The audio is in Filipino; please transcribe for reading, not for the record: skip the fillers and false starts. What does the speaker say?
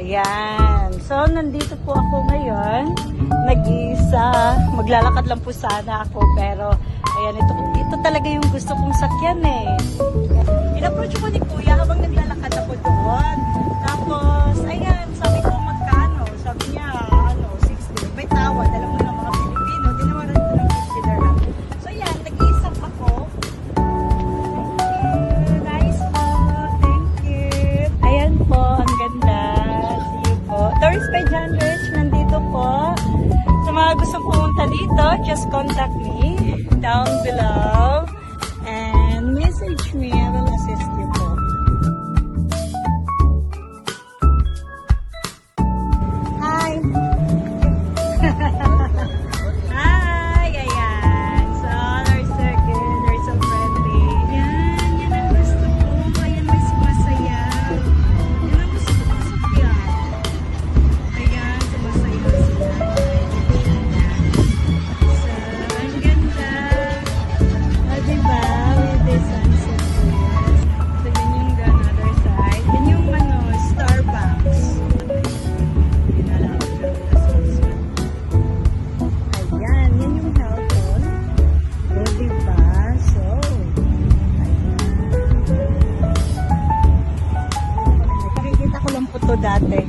Ayan. So, nandito po ako ngayon. Nag-iisa. Maglalakad lang po sana ako. Pero, ayan, ito talaga yung gusto kong sakyan eh. In-approach ko ni Kuya habang naglalakad ako doon. Tapos, ayan, sabi ko magkano. Sabi niya, 60. May tawad. Alam mo na mga Pilipino. Di naman rin ng $50. So, ayan, nag-iisa ako. Nice po. Thank you. Ayan po, ang ganda. See you po. Tourist by John Rich, nandito po. Sa mga gusto pumunta dito, just contact me down below and message me. I will assist you po. Hi! Hi! Ayan. So, they're so good. They're so friendly. Yan. Yan ang gusto ko. Ayan, may sumasayaw. Yan ang gusto ko sakyan. Ayan, sumasayaw sila. So, ang ganda. Diba? With the sunset here. So, yun yung the other side. Yun yung Starbucks. Yun na lang. Ayan, yan yung Hilton. O, diba? So, ayan. Nakikita ko lang po to dati.